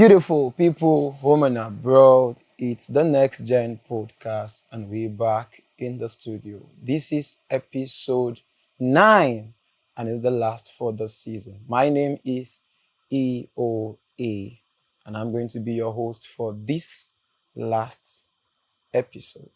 Beautiful people, home and abroad. It's the NXTGen podcast, and we're back in the studio. This is episode 9, and it's the last for the season. My name is EOA, and I'm going to be your host for this last episode.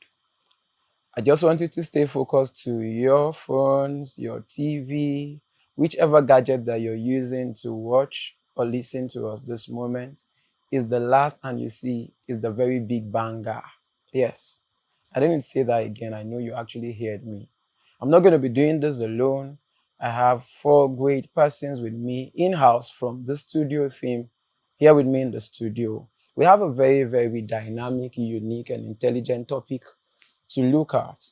I just want you to stay focused to your phones, your TV, whichever gadget that you're using to watch or listen to us this moment is the last, and you see is the very big banger. Yes, I didn't say that again. I know you actually heard me. I'm not going to be doing this alone. I have 4 great persons with me in-house from the studio theme here with me in the studio. We have a very, very dynamic, unique, and intelligent topic to look at.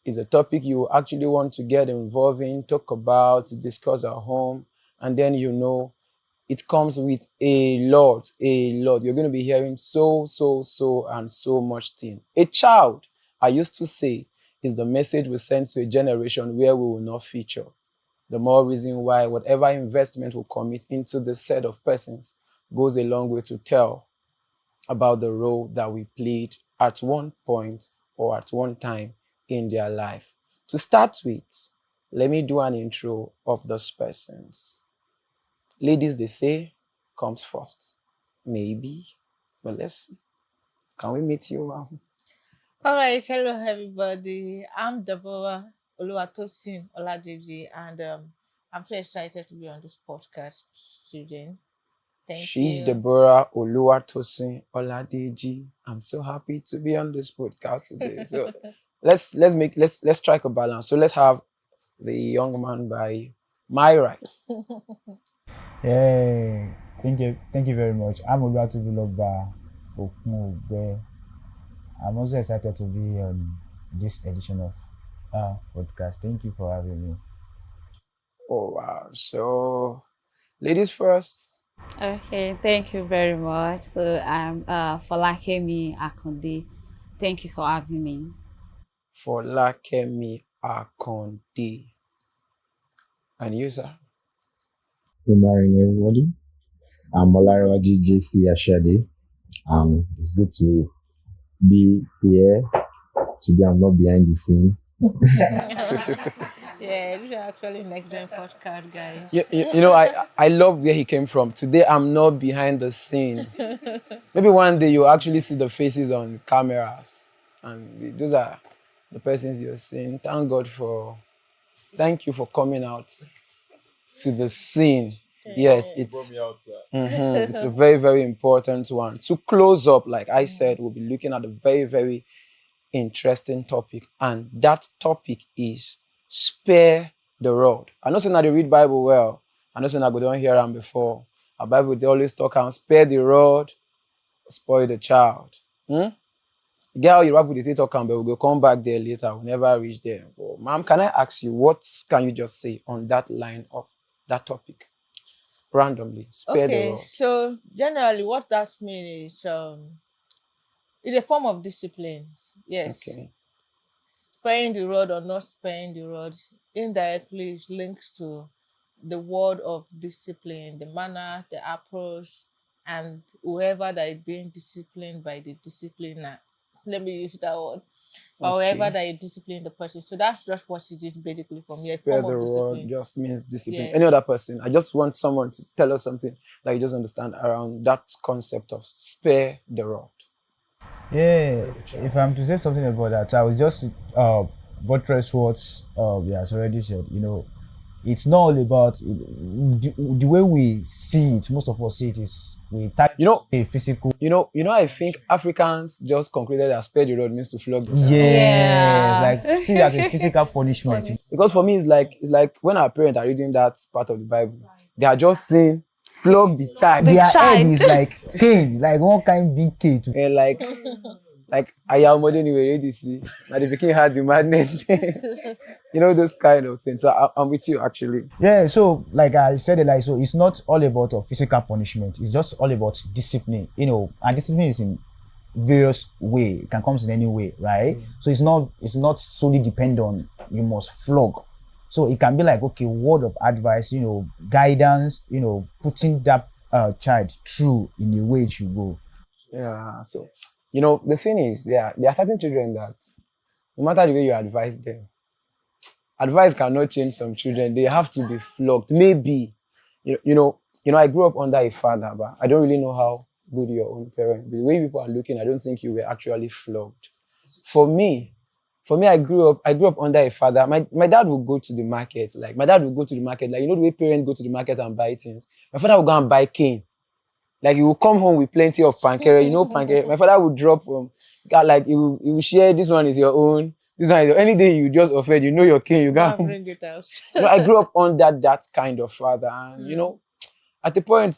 Is a topic you actually want to get involved in, talk about, discuss at home, and then it comes with a lot. You're going to be hearing so much thing. A child, I used to say, is the message we send to a generation where we will not feature. The more reason why whatever investment we commit into the set of persons goes a long way to tell about the role that we played at one point or at one time in their life. To start with, let me do an intro of those persons. Ladies, they say, comes first. Maybe, but let's see. Can we meet you? All right, hello everybody. I'm Deborah Oluwatosin Oladeji, and I'm so excited to be on this podcast today. She's Deborah Oluwatosin Oladeji. I'm so happy to be on this podcast today. So let's strike a balance. So let's have the young man by my right. Yeah, thank you very much. I'm Oluwatosin Okunogbe. I'm also excited to be on this edition of podcast. Thank you for having me. Oh wow! So, ladies first. Okay, thank you very much. So I'm Folakemi Akonde. Thank you for having me. Folakemi Akonde. And you, sir? Good morning, everybody. I'm Olariwaji JC Ashade. It's good to be here. Today I'm not behind the scene. Yeah, this is actually NXTGenPodcast, guys. I love where he came from. Today I'm not behind the scene. Maybe one day you'll actually see the faces on cameras, and those are the persons you're seeing. Thank you for coming out to the scene. Yes, it's a very, very important one. To close up, like I said, we'll be looking at a very, very interesting topic, and that topic is spare the rod. I know saying that they read Bible well. I know saying that we don't hear them before. Our Bible, they always talk about spare the rod, spoil the child. Get how you rap with the talk, but we'll come back there later. We'll never reach there. But, ma'am, can I ask you, what can you just say on that line of that topic? Randomly, spare the rod. So generally what that means is it's a form of discipline. Yes. Okay. Sparing the rod or not sparing the rod indirectly is linked to the word of discipline, the manner, the approach, and whoever that is being disciplined by the discipliner. Let me use that word. Or whoever that you discipline the person. So that's just what it is basically for me. Spare the rod just means discipline. Yeah. Any other person? I just want someone to tell us something that you just understand around that concept of spare the rod. Yeah, if I'm to say something about that, I was just buttress what has already said. It's not all about the way we see it. Most of us see it is we type a physical. I think Africans just concluded that spare the rod means to flog the child. Yeah, like see that as a physical punishment. Because for me, it's like when our parents are reading that part of the Bible, they are just saying flog the child. Their head is like cane, like one kind big cane. And like I am more than you already see. And the pikin had the madness. Those kind of things. So I'm with you actually. Yeah, so like I said, so it's not all about a physical punishment. It's just all about discipline. And discipline is in various way. It can come in any way, right? So it's not solely dependent on you must flog. So it can be like, okay, word of advice, guidance, putting that child through in the way it should go. Yeah, so the thing is, there are certain children that no matter the way you advise them, advice cannot change some children. They have to be flogged. Maybe, I grew up under a father, but I don't really know how good your own parent. The way people are looking, I don't think you were actually flogged. For me, I grew up under a father. My dad would go to the market. Like my dad would go to the market. Like the way parents go to the market and buy things. My father would go and buy cane. Like he will come home with plenty of pancake. Pancake. My father would drop like he will share. This one is your own. This one is your, any day you just offend, your cane. You can't bring it out. I grew up under that kind of father, and at the point,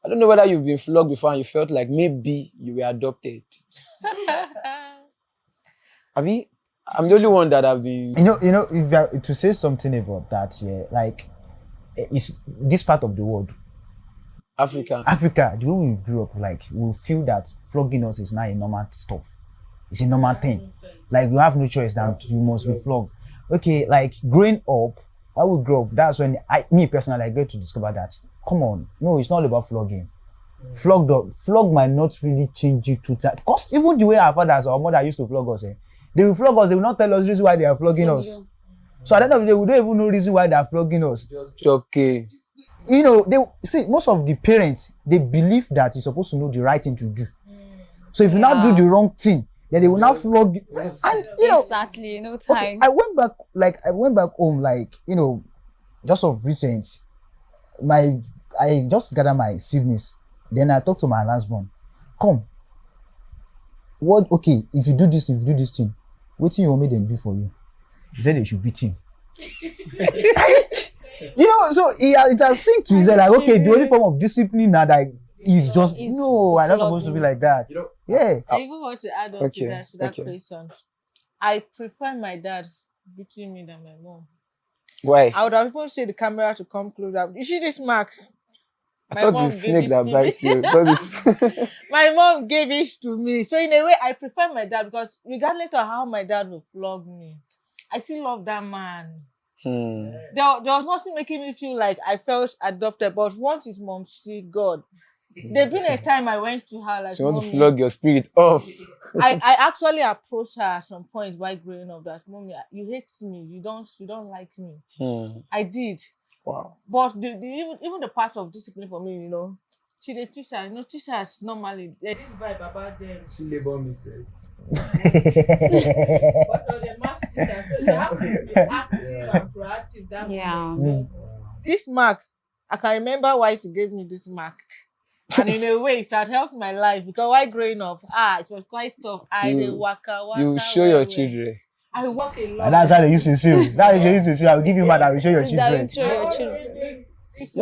I don't know whether you've been flogged before and you felt like maybe you were adopted. I mean, I'm the only one that have been. If you are, to say something about that, yeah, like it's this part of the world. Africa, the way we grew up, like we feel that flogging us is not a normal stuff. It's a normal thing. Like we have no choice than you must be flogged. Okay, like growing up, I would grow up. That's when me personally, I get to discover that. Come on, no, it's not about flogging. Flog might not really change you to that. Because even the way our fathers or mother used to flog us, they will flog us. They will not tell us the reason why they are flogging us. So at the end of the day, we don't even know the reason why they are flogging us. Okay. They see most of the parents, they believe that you're supposed to know the right thing to do. So if you not do the wrong thing, then they will not flog you. And exactly, no time. Okay, I went back home, like just of recent. I just gathered my siblings. Then I talked to my last born. Come. What? Okay, if you do this thing, what thing you want me them do for you? He said they should beat him. So it has sink to his head, like, okay, the only form of discipline now that is just I'm not supposed to be like that. Yeah. I even want to add on to that question. I prefer my dad beating me than my mom. Why? I would have even said the camera to come closer. You see this mark? I thought the snake that bites you. My mom gave it to me. So in a way, I prefer my dad because regardless of how my dad will flog me, I still love that man. There was nothing making me feel like I felt adopted. But once his mom see God, there's been a time I went to her like, she want to flog your spirit off. I actually approached her at some point while growing up that, Mommy, you hate me. You don't like me. I did. Wow. But even the part of discipline for me, she the teacher. Teachers normally there's this vibe about them. She labor mistress. But the math teacher, so you have to be active and proactive. This mark, I can remember why she gave me this mark. And in a way, it had helped my life because while growing up, it was quite tough. You show your children. I work a lot. And that's how they used to see you. That's how they used to see you. I will give you man, I will show your children. It's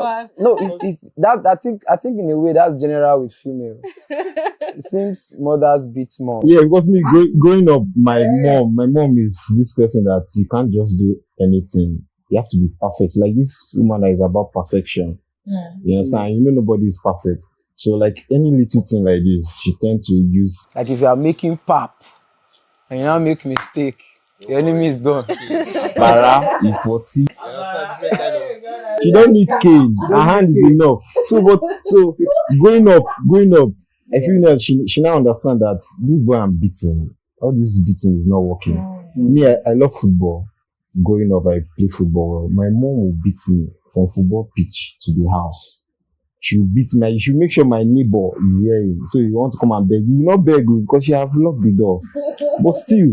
that I think in a way that's general with female. It seems mothers beat more. Yeah, because me growing up, my mom is this person that you can't just do anything. You have to be perfect. Like this woman that is about perfection. You understand? Nobody is perfect. So like any little thing like this, she tends to use. Like if you are making pap and you now make mistake, your enemy is gone. Para, Ifoti. She don't need cane. Her hand is enough. So growing up, I feel that she now understand that this boy I'm beating, all this beating is not working. Me, I love football. Growing up, I play football. My mom will beat me from football pitch to the house. She will beat me. She will make sure my neighbor is hearing. So you want to come and beg, you will not beg because she have locked the door. But still,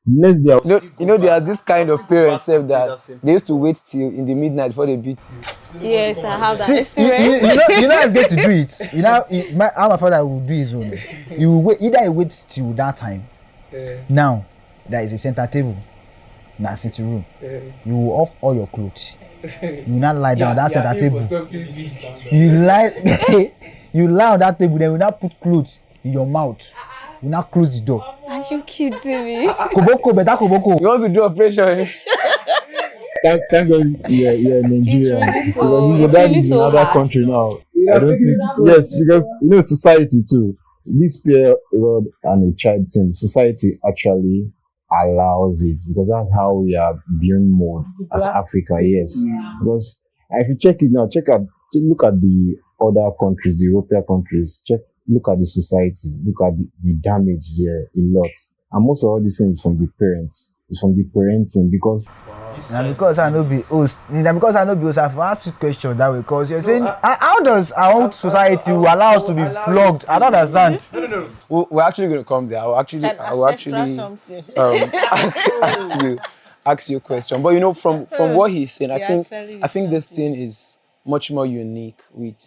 next day, there are this kind of parents that they used to wait till in the midnight before they beat you. Yes, I have that experience. You know, it's going to do it. How my father will do his own. He will wait. Either he waits till that time. Now, there is a center table. Now, sitting room. You will off all your clothes. You will not lie down on that center table. You lie on that table. Then you will not put clothes in your mouth. You will not close the door. Are you kidding me? Koboko, better koboko. You want to do operation? Thank God, Nigeria. It's really so another hard. country now. I don't think. Yes, because society too. This parent and a child thing, society actually allows it because that's how we are being made as Africa. Yes, because if you check it now, look at the other countries, the European countries, look at the societies, look at the damage there a lot. And most of all these things from the parents. It's from the parenting because because I know be host. Because I know be host, I've asked you question that way because you're saying how does our own society allow us to be flogged? I don't understand. No. We're actually going to come there. I will actually ask you a question. But from what he's saying, I think this thing is much more unique with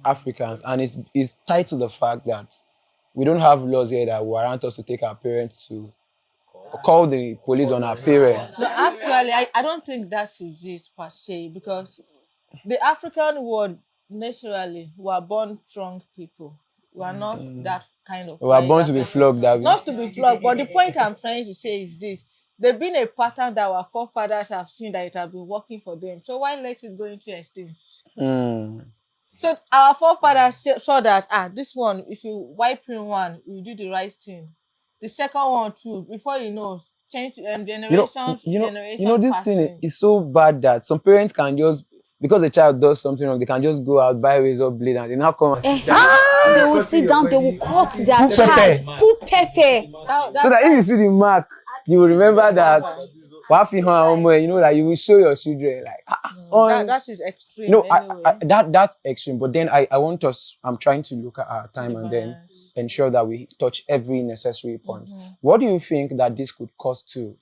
Africans, and it's tied to the fact that we don't have laws here that warrant us to take our parents to call the police on our parents. So actually, I don't think that should be per se, because the African world naturally were born strong people. We are not that kind of. We are born to be flogged. Not to be flogged, but the point I'm trying to say is this: there's been a pattern that our forefathers have seen that it has been working for them. So why let it go into extinct? So our forefathers saw that this one, if you wipe in one, you do the right thing. The second one too, before you know, change generations. This thing is so bad that some parents can just, because the child does something wrong, they can just go out, buy razor blade, and they now come and sit down. They will sit down, they will cut their child, put pepper. So that if you see the mark, you will remember that. That you will show your children that is extreme. That's extreme. But then I'm trying to look at our time and then ensure that we touch every necessary point. What do you think that this could cost to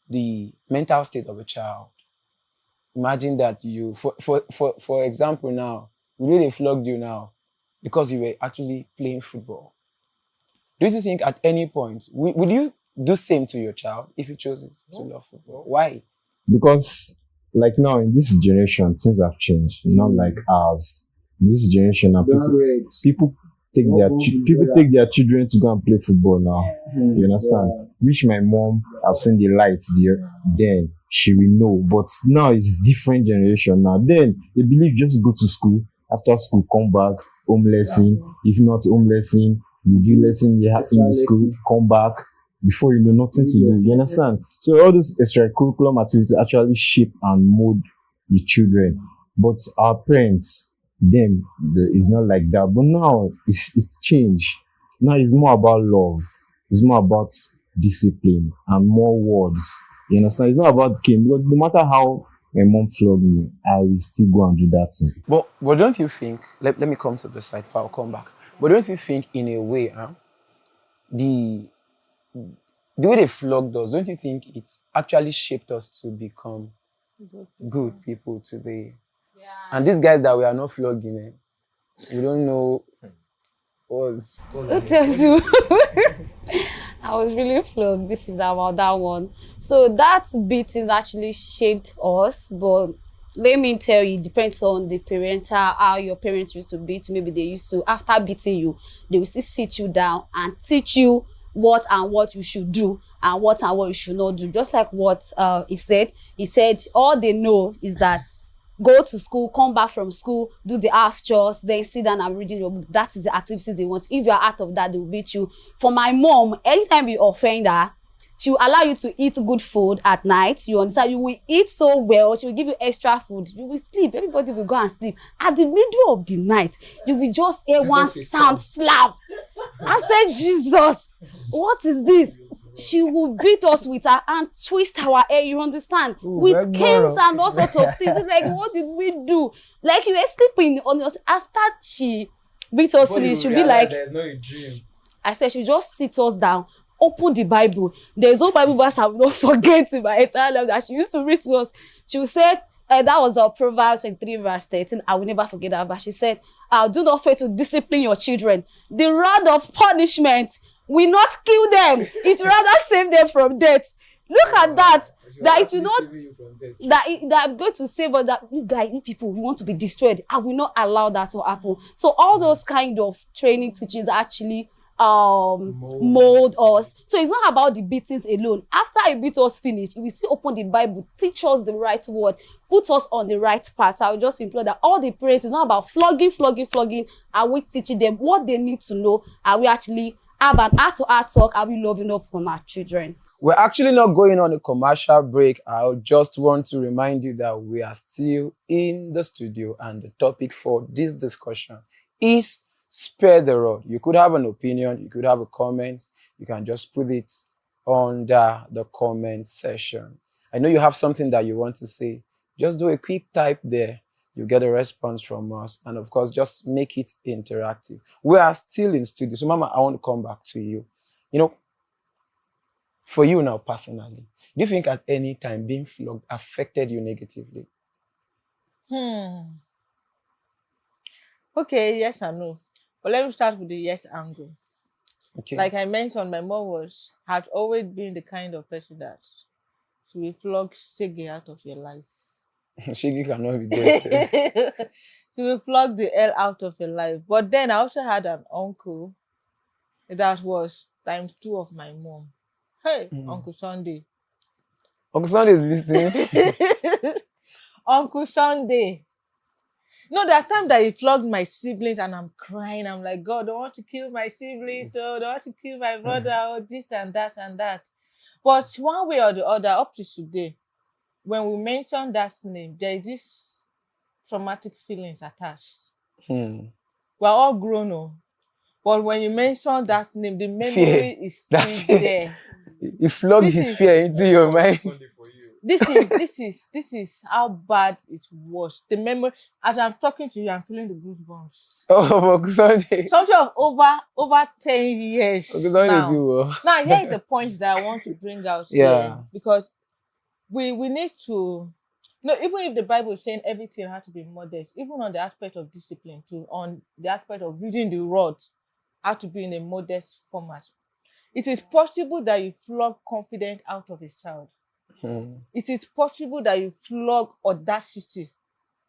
the mental state of a child? Imagine that you, for example, now they flogged you now because you were actually playing football. Do you think at any point would you do same to your child if he chooses to love football? Why? Because like now in this generation, things have changed. Not like ours. This generation now, people take their children to go and play football now. You understand? Which my mom, I've seen the lights there. Then she will know. But now it's different generation now. Then they believe just go to school. After school, come back, home lesson. If not home lesson, you do lesson in the school, come back. Before you know, nothing to do. You understand? So all those extracurriculum activities actually shape and mold the children. But our parents, it's not like that. But now it's changed. Now it's more about love. It's more about discipline and more words. You understand? It's not about cane. Because no matter how my mom flogged me, I will still go and do that thing. But don't you think? Let me come to the side. I'll come back. But don't you think, in a way, the way they flogged us, don't you think it's actually shaped us to become good people today? Yeah. And these guys that we are not flogging, we don't know was. Who tells you? I was really flogged if it's about that one. So that beating actually shaped us, but let me tell you, it depends on the parental, how your parents used to beat you. Maybe they used to, after beating you, they will still sit you down and teach you what you should do and what you should not do. Just like what he said all they know is that go to school, come back from school, do the house chores, then sit down and reading your book. That is the activities they want. If you are out of that, they will beat you. For my mom, anytime you offend her, she will allow you to eat good food at night. You understand? You will eat so well. She will give you extra food. You will sleep. Everybody will go and sleep. At the middle of the night, you will just hear one sound slap. I said, Jesus, what is this? She will beat us with her and twist our hair, you understand? With canes and all sorts of things. It's like, what did we do? Like, you were sleeping on us. After she beat us finish, she'll be like, I said, she'll just sit us down, open the Bible. There's no Bible verse I will not forget in my entire life that she used to read to us. She would say, that was Proverbs 23 verse 13. I will never forget that. But she said, do not fail to discipline your children. The rod of punishment will not kill them. It rather save them from death. Look at that. That it will not, that I'm going to say, but that you guys, you people, you want to be destroyed. I will not allow that to happen. So all those kind of training teachings actually mold us. So it's not about the beatings alone. After I beat us finish, we still open the Bible, teach us the right word, put us on the right path. So I will just implore that all the parents, it's not about flogging. Are we teaching them what they need to know? Are we actually have an heart-to-heart talk. Are we loving up on our children? We're actually not going on a commercial break. I just want to remind you that we are still in the studio, and the topic for this discussion is spare the rod. You could have an opinion, you could have a comment, you can just put it under the comment section. I know you have something that you want to say. Just do a quick type there. You get a response from us. And of course, just make it interactive. We are still in studio. So Mama, I want to come back to you. You know, for you now personally, do you think at any time being flogged affected you negatively? Okay, yes and no. But let me start with the yes angle. Okay. Like I mentioned, my mom had always been the kind of person that she will flog Shege out of your life. Shege cannot be there. She will flog the L out of your life. But then I also had an uncle that was ×2 of my mom. Hey, Uncle Sunday. Uncle Sunday is listening. Uncle Sunday. No, there's time that he flogged my siblings and I'm crying. I'm like, God, I want to kill my siblings, so I want to kill my brother, or this and that and that. But one way or the other, up to today, when we mention that name, there is this traumatic feelings attached. We're all grown up. But when you mention that name, the memory is still there. He flogged his fear into your mind. This is how bad it was. The memory, as I'm talking to you, I'm feeling the goosebumps. Oh, Uncle Sunday. Something of over 10 years Uncle Sunday now. too. Now, here is the point that I want to bring out here. Because we need to, even if the Bible is saying everything has to be modest, even on the aspect of discipline too, on the aspect of reading the rod, how to be in a modest format. It is possible that you flog confidence out of a child. It is possible that you flog audacity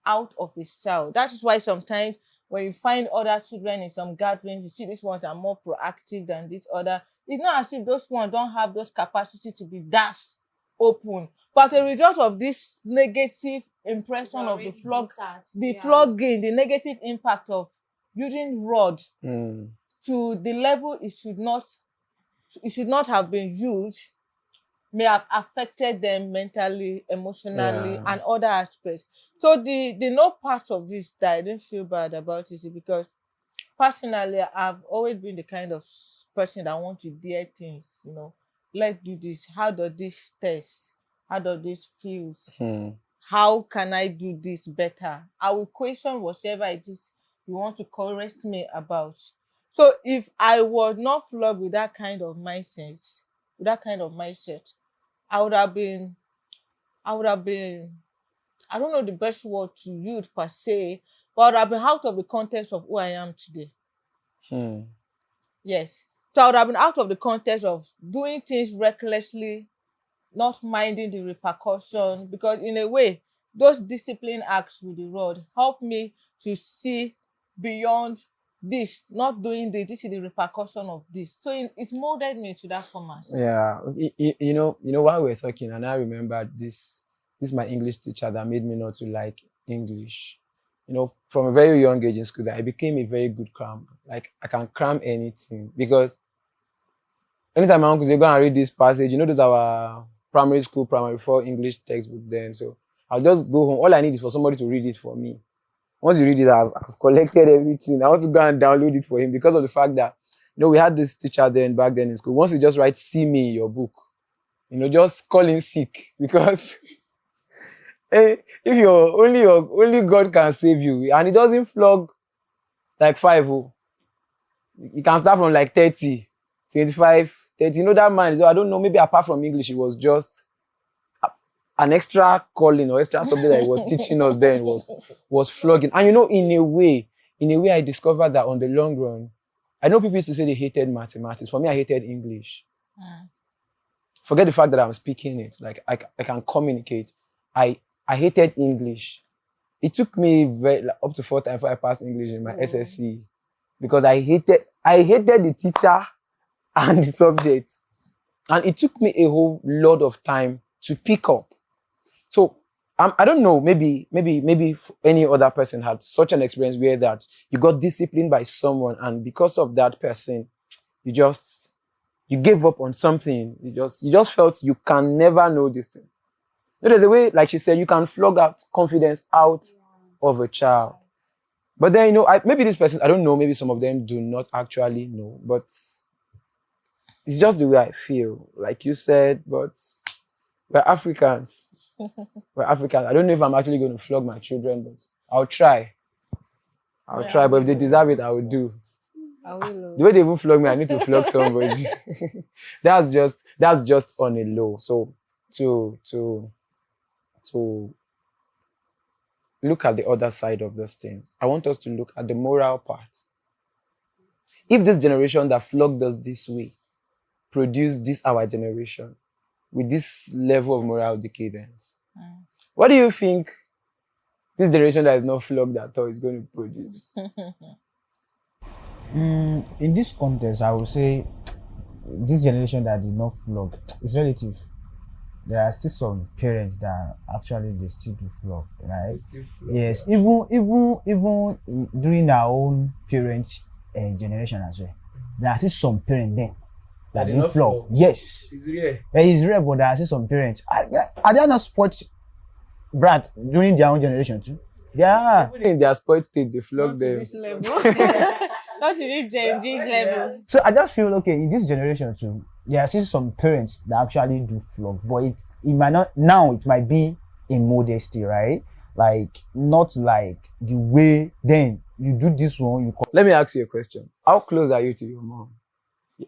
out of a child. That is why sometimes when you find other children in some gatherings, you see these ones are more proactive than this other. It's not as if those ones don't have those capacity to be that open. But a result of this negative impression of the flogging, the negative impact of using rod to the level it should not have been used, may have affected them mentally, emotionally, and other aspects. So the no part of this that I didn't feel bad about is because personally I've always been the kind of person that want to dare things, let's do this. How does this taste? How does this feel? How can I do this better? I will question whatever it is you want to correct me about. So if I was not flogged with that kind of mindset, I would have been, I don't know the best word to use per se, but I would have been out of the context of who I am today. Yes. So I would have been out of the context of doing things recklessly, not minding the repercussion, because in a way, those discipline acts with the rod help me to see beyond this, not doing this. This is the repercussion of this. So it's molded me to that format. Yeah, you know, while we're talking, and I remember this my English teacher that made me not to like English. From a very young age in school, that I became a very good crammer. Like I can cram anything, because anytime my uncle say go and read this passage, those are our primary 4 English textbook then. So I'll just go home. All I need is for somebody to read it for me. Once you read it, I've collected everything. I want to go and download it for him, because of the fact that, we had this teacher back then in school. Once you just write, see me in your book, just call in sick, because if you're only God can save you. And it doesn't flog like 5. You can start from like 30, 25, 30. That man, I don't know, maybe apart from English, it was just an extra calling or extra subject that he was teaching us then was flogging. And in a way, I discovered that on the long run, I know people used to say they hated mathematics. For me, I hated English. Forget the fact that I'm speaking it. Like I can communicate. I hated English. It took me up to 4 times before I passed English in my SSC, because I hated the teacher and the subject. And it took me a whole lot of time to pick up. So I don't know, maybe any other person had such an experience where that you got disciplined by someone, and because of that person, you gave up on something. You just felt you can never know this thing. There's a way, like she said, you can flog out confidence out of a child. But then, maybe this person, I don't know, maybe some of them do not actually know, but it's just the way I feel. Like you said, but we're Africans. We're Africans. I don't know if I'm actually going to flog my children, but I'll try. I'll try, but if they deserve it, I will do. I will. The way they even flog me, I need to flog somebody. That's just on a low. So to look at the other side of this thing, I want us to look at the moral part. If this generation that flogged us this way produced this our generation with this level of moral decadence, what do you think this generation that is not flogged at all is going to produce? In this context, I would say this generation that did not flog is relative. There are still some parents that actually they still do flog, right? Yes, even during our own parents' generation as well, there are still some parents then that didn't flog. Yes, It's rare. It's rare, but there are still some parents. Are they not spoiled brat during their own generation too? Yeah. Even in their spoiled state, they flog them. This level. Not to reach Gen Z level. So I just feel okay in this generation too. There are still some parents that actually do flog, but it might not now. It might be in modesty, right? Like not like the way then you do this one. Let me ask you a question. How close are you to your mom?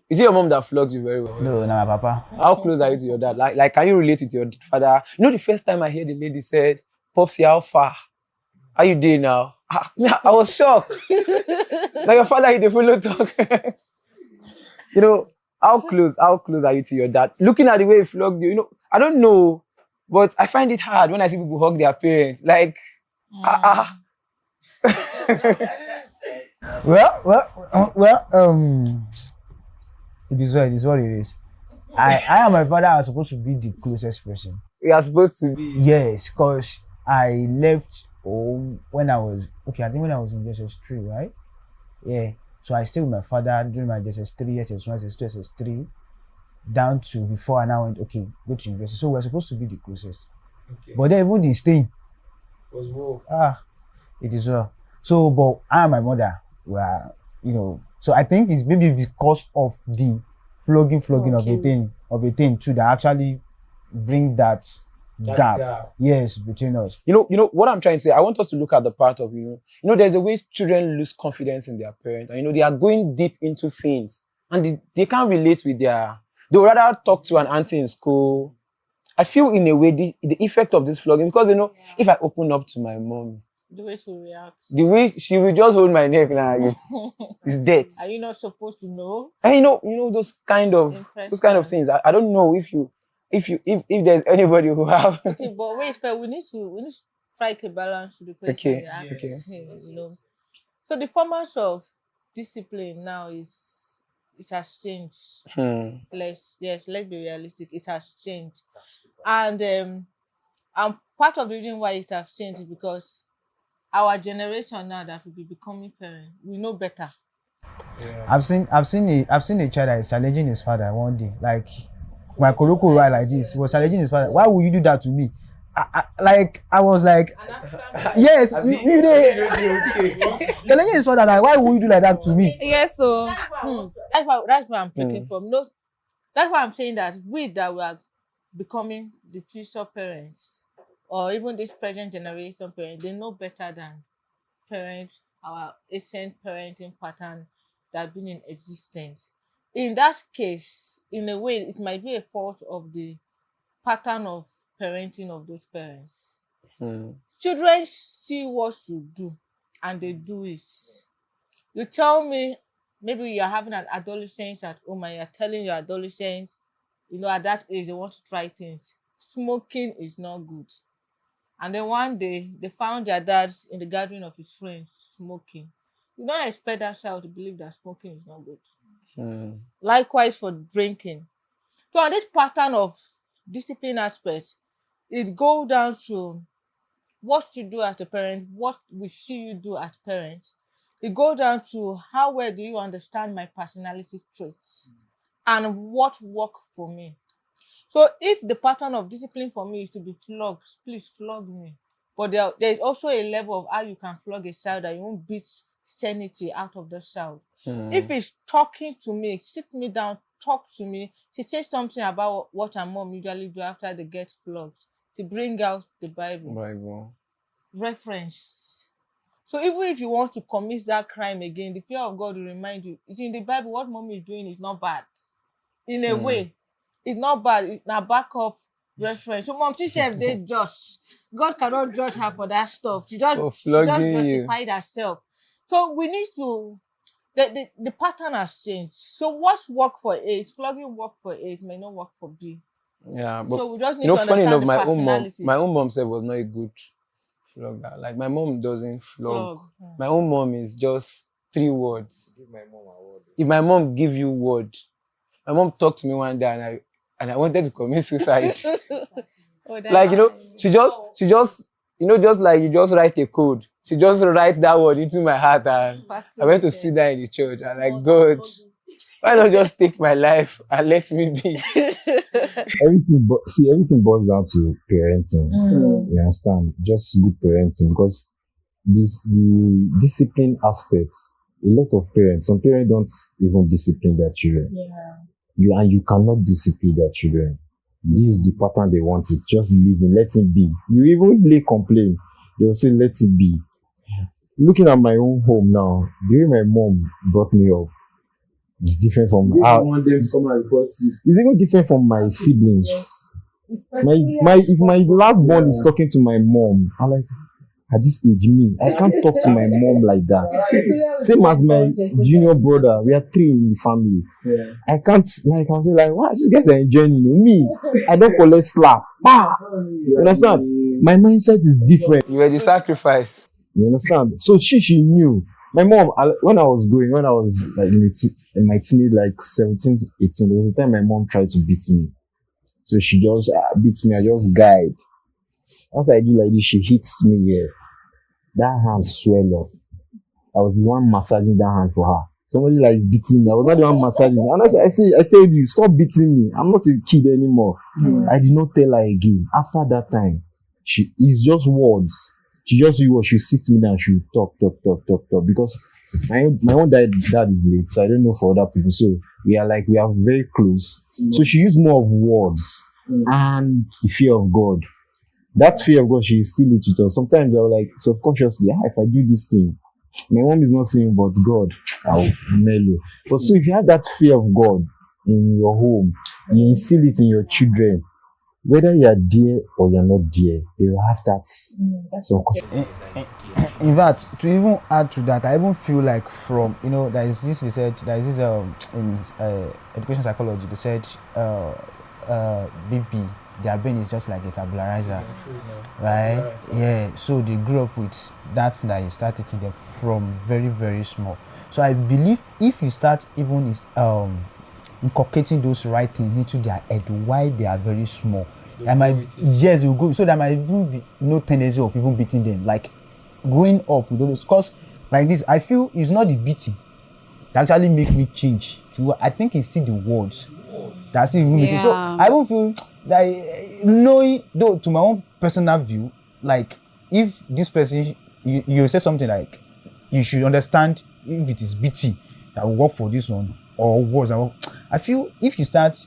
Is it your mom that flogs you very well? No, my papa. How close are you to your dad? Like, can you relate with your father? The first time I heard the lady said, "Popsy, how far? How you doing now?" I was shocked. Like your father, he follow talk. How close are you to your dad? Looking at the way he flogged you, I don't know, but I find it hard when I see people hug their parents. Like, Well, it is what it is. I and my father are supposed to be the closest person. We are supposed to be. Yes, because I left home when I was I think when I was in JSS3, right? Yeah. So I stayed with my father during my JSS3, SS1, SS2, SS3, down to before I now went, go to university. So we're supposed to be the closest. Okay. But then even the staying was war. It is well. So, but I and my mother were, so I think it's maybe because of the flogging of a thing too that actually bring that gap. Yes, between us. What I'm trying to say, I want us to look at the part of, there's a way children lose confidence in their parents. And, they are going deep into things and they can't relate with they would rather talk to an auntie in school. I feel in a way the effect of this flogging, because, if I open up to my mom, the way she reacts, the way she will just hold my neck now, it's dead. Are you not supposed to know? And those kind of things. I don't know if there's anybody who have. Okay, but wait, we need to strike a balance to the question. Okay. So the formats of discipline now it has changed. Let's be realistic. It has changed, and part of the reason why it has changed is because our generation now that will be becoming parents, we know better. Yeah. I've seen a child that is challenging his father one day. Like my Koroko right like this, he was challenging his father. Why would you do that to me? I was like, yes, you challenging his father, like, why would you do like that to me? Yes, so that's where I'm picking from. No, that's why I'm saying that we are becoming the future parents, or even this present generation parents, they know better than parents, our ancient parenting pattern that have been in existence. In that case, in a way, it might be a fault of the pattern of parenting of those parents. Children see what you do and they do it. You tell me, maybe you're having an adolescent at home and you're telling your adolescent, at that age they want to try things. Smoking is not good. And then one day they found their dad in the gathering of his friends smoking. You don't expect that child to believe that smoking is not good. Likewise for drinking. So on this pattern of discipline aspects, it goes down to what you do as a parent, what we see you do as parents. it goes down to how well do you understand my personality traits and what work for me. So if the pattern of discipline for me is to be flogged, please flog me. But there's also a level of how you can flog a child that you won't beat sanity out of the child. If it's talking to me, sit me down, talk to me. She says something about what her mom usually do after they get flogged, to bring out the Bible. Reference. So even if you want to commit that crime again, the fear of God will remind you, it's in the Bible, what mommy is doing is not bad. In a way, it's not bad. It's a backup reference. So mom, teacher, they just, God cannot judge her for that stuff. She just justified herself. So we need to, the pattern has changed. So what's work for A, flogging work for A, may not work for B. Yeah, but so we just need to funny enough, understand the my own mom said was not a good flogger. Like my mom doesn't flog. My own mom is just 3 words. Give my mom a word. If my mom give you word, my mom talked to me one day and I wanted to commit suicide. Like, she just, just like you just write a code. She just write that word into my heart, and I went to sit down in the church and like, God, why not just take my life and let me be? Everything boils down to parenting. You understand? Just good parenting, because the discipline aspects, a lot of parents, some parents don't even discipline their children. You cannot discipline their children. This is the pattern they want it. Just leave it, let it be. You even lay complaint, they will say, let it be. Looking at my own home now, the way my mom brought me up, it's different from how you want them to come and report you. It's even different from my siblings. If my last born is talking to my mom, I'm like, at this age, I can't talk to my mom like that. Same as my junior brother, we are 3 in the family. I can't, like, I'll say, like, wow, these guys are enjoying, me. I don't collect slap. You understand? My mindset is different. You were the sacrifice. You understand? So she knew. My mom, when I was like in my teenage, like 17 to 18, there was a time my mom tried to beat me. So she just beat me, I just guide. Once I do like this, she hits me here. That hand swell up. I was the one massaging that hand for her. Somebody like is beating me. I was not the one massaging. And I tell you, stop beating me. I'm not a kid anymore. I did not tell her again. After that time, it's just words. She just she sit me down, she would talk. Because my own dad is late, so I don't know for other people. So we are very close. So she used more of words and the fear of God. That fear of God, she instilled it with us. Sometimes I was like subconsciously, if I do this thing, my mom is not saying, but God, I'll mellow. But so if you have that fear of God in your home, you instill it in your children, whether you are there or you're not there, they will have that. In fact, to even add to that, I even feel like from, there is this research, in education psychology, they said baby, their brain is just like a tabularizer, right? Yeah, so they grew up with that you start teaching them from very, very small. So I believe if you start even inculcating those right things into their head while they are very small, will go. So there might even be no tendency of even beating them. Like growing up with those, because like this, I feel it's not the beating that actually make me change. I think it's still the words that's even making. So I don't feel that knowing, though, to my own personal view, like if this person you say something like you should understand if it is beating that will work for this one or words. I feel if you start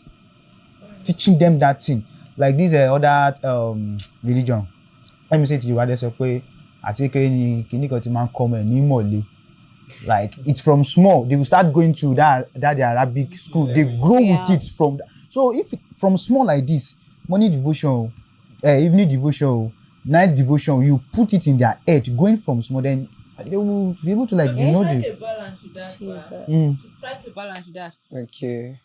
teaching them that thing, like this other religion, let me say to you, like it's from small, they will start going to that the Arabic school. They grow with it from that. So if from small like this, morning devotion, evening devotion, night devotion, you put it in their head, going from small, then they will be able to like Try to balance with that. Okay.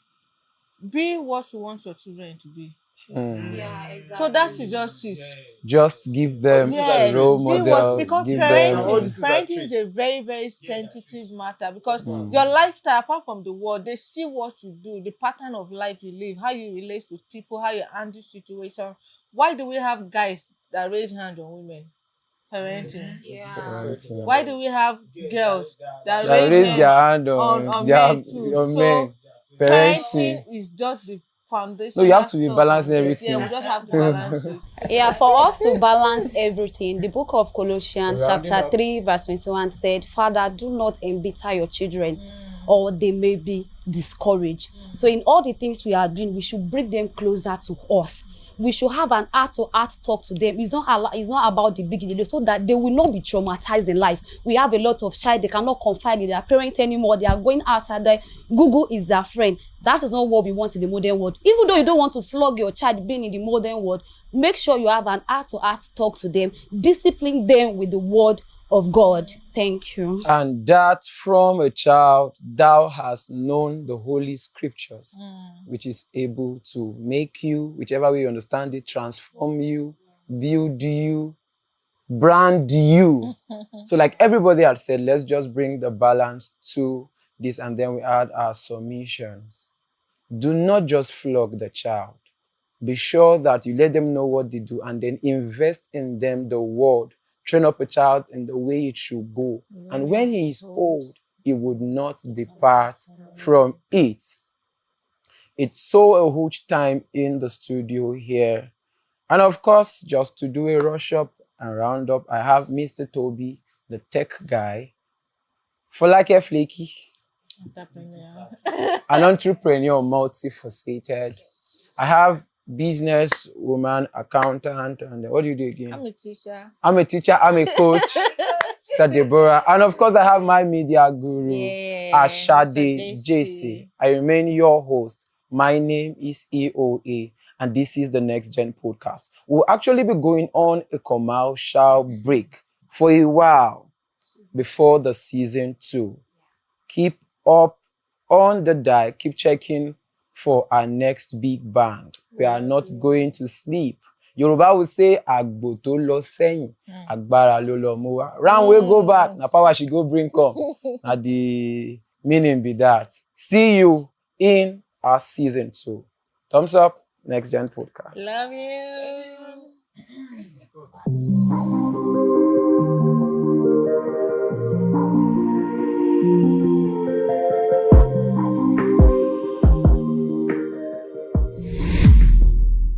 Be what you want your children to be. Yeah, exactly. So that's just it. Just give them a role model. Because parenting is a very, very sensitive matter, because your lifestyle, apart from the world, they see what you do, the pattern of life you live, how you relate with people, how you handle situations. Why do we have guys that raise hands on women? parenting. Parenting. Why do we have girls that That raise raise their hand on their men too? on So men. parenting Parenting. is just the foundation. No, you have to be balancing Yeah, everything. we just have to balance it. Yeah, for us to balance everything, the book of Colossians, Rounding chapter up. 3, verse 21 said, Father, do not embitter your children, or they may be discouraged. So in all the things we are doing, we should bring them closer to us. We should have an heart-to-heart talk to them. It's not about the big deal, so that they will not be traumatized in life. We have a lot of child, they cannot confide in their parents anymore. They are going outside there. Google is their friend. That is not what we want in the modern world. Even though you don't want to flog your child being in the modern world, make sure you have an heart-to-heart talk to them. Discipline them with the word of God. Thank you. And that from a child thou hast known the holy scriptures, which is able to make you, whichever way you understand it, transform you, build you, brand you. So like everybody had said, let's just bring the balance to this, and then we add our submissions. Do not just flog the child. Be sure that you let them know what they do, and then invest in them the word. Train up a child in the way it should go. And when he is old, he would not depart from it. It's so a huge time in the studio here. And of course, just to do a rush up and round up, I have Mr. Toby, the tech guy, Folake Flaky, an entrepreneur, multifaceted. I have business woman, accountant, and what do you do again? I'm a teacher. I'm a teacher, I'm a coach, Sister Deborah. And of course, I have my media guru, Ashade JC. I remain your host. My name is EOA, and this is the Next Gen Podcast. We'll actually be going on a commercial break for a while before the season 2. Keep up on the dial, keep checking for our next big bang. We are not going to sleep. Yoruba will say, Agbo to lo seyin, agbára ló lọ mú wá. Round we go back, na power she go bring come. Na the meaning be that. See you in our season 2. Thumbs up, Next Gen Podcast. Love you.